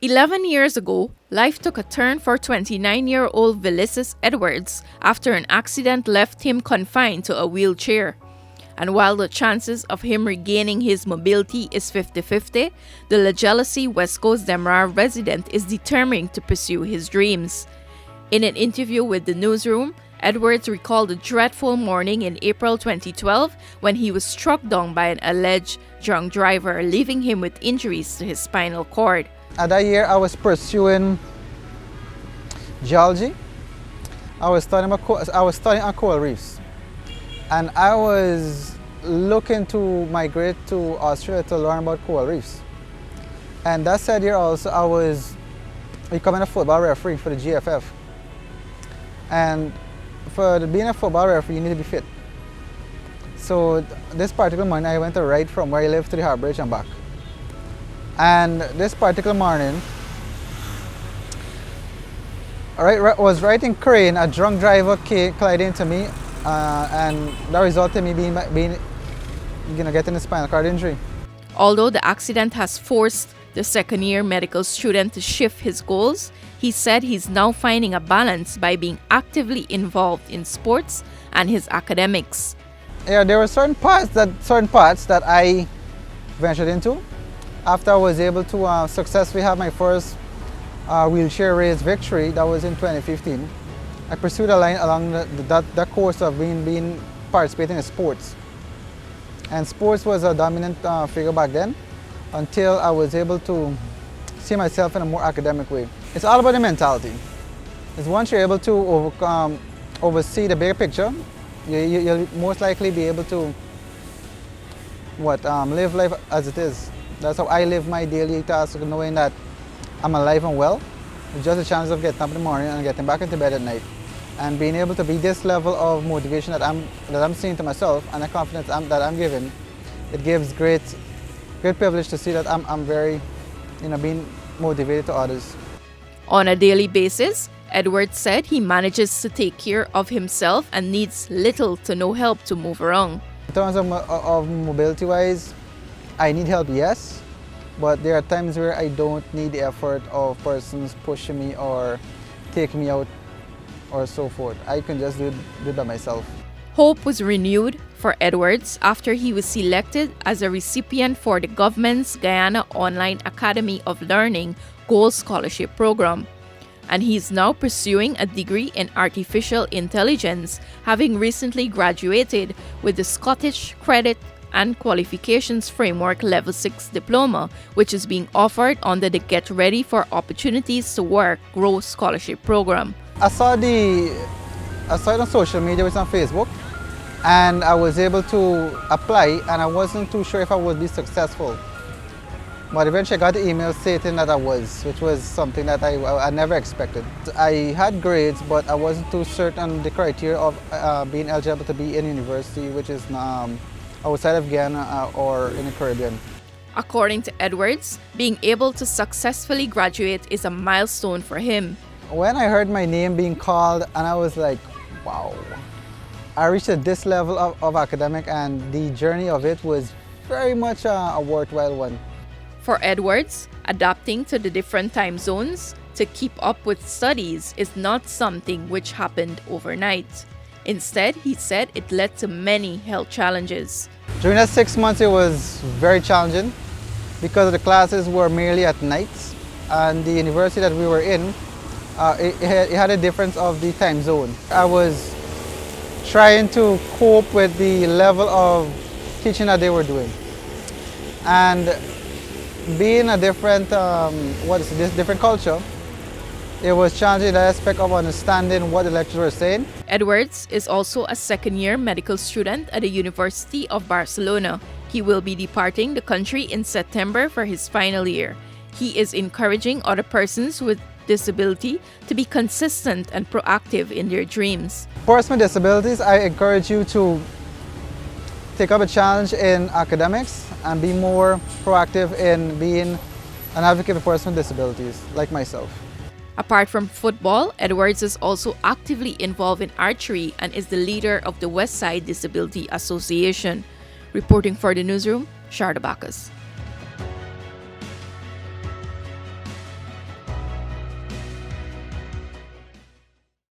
11 years ago, life took a turn for 29-year-old Vylssess Edwards after an accident left him confined to a wheelchair. And while the chances of him regaining his mobility is 50-50, the La Jealousy West Coast Demerara resident is determined to pursue his dreams. In an interview with the newsroom, Edwards recalled a dreadful morning in April 2012 when he was struck down by an alleged drunk driver, leaving him with injuries to his spinal cord. At that year, I was pursuing geology. I was studying on coral reefs, and I was looking to migrate to Australia to learn about coral reefs. And that said year also, I was becoming a football referee for the GFF. And for being a football referee, you need to be fit. So this particular morning, I went to ride from where I live to the Harbour Bridge and back. And this particular morning, I was riding crane, a drunk driver collided into me, and that resulted in me getting a spinal cord injury. Although the accident has forced the second-year medical student to shift his goals, he said he's now finding a balance by being actively involved in sports and his academics. Yeah, there were certain parts that I ventured into. After I was able to successfully have my first wheelchair race victory, that was in 2015, I pursued a line along that course of participating in sports. And sports was a dominant figure back then until I was able to see myself in a more academic way. It's all about the mentality. It's once you're able to oversee the bigger picture, you'll most likely be able to live life as it is. That's how I live my daily tasks, knowing that I'm alive and well. It's just a chance of getting up in the morning and getting back into bed at night. And being able to be this level of motivation that I'm seeing to myself and the confidence that I'm given, it gives great privilege to see that I'm very, being motivated to others. On a daily basis, Edwards said he manages to take care of himself and needs little to no help to move around. In terms of mobility-wise, I need help, yes, but there are times where I don't need the effort of persons pushing me or taking me out or so forth. I can just do it by myself. Hope was renewed for Edwards after he was selected as a recipient for the government's Guyana Online Academy of Learning Gold Scholarship Program. And he's now pursuing a degree in artificial intelligence, having recently graduated with the Scottish Credit and Qualifications Framework Level 6 Diploma, which is being offered under the Get Ready for Opportunities to Work Grow Scholarship Program. I saw it on social media, which is on Facebook, and I was able to apply, and I wasn't too sure if I would be successful. But eventually I got the email stating that I was, which was something that I never expected. I had grades, but I wasn't too certain the criteria of being eligible to be in university, which is outside of Guyana or in the Caribbean. According to Edwards, being able to successfully graduate is a milestone for him. When I heard my name being called, and I was like, wow. I reached this level of academic, and the journey of it was very much a worthwhile one. For Edwards, adapting to the different time zones to keep up with studies is not something which happened overnight. Instead, he said it led to many health challenges. During that 6 months, it was very challenging because the classes were merely at nights, and the university that we were in, it had a difference of the time zone. I was trying to cope with the level of teaching that they were doing. And being a different, different culture, it was challenging the aspect of understanding what the lecturers were saying. Edwards is also a second-year medical student at the University of Barcelona. He will be departing the country in September for his final year. He is encouraging other persons with disability to be consistent and proactive in their dreams. Persons with disabilities, I encourage you to take up a challenge in academics and be more proactive in being an advocate for persons with disabilities, like myself. Apart from football, Edwards is also actively involved in archery and is the leader of the West Side Disability Association. Reporting for the newsroom, Sharda Bacchus.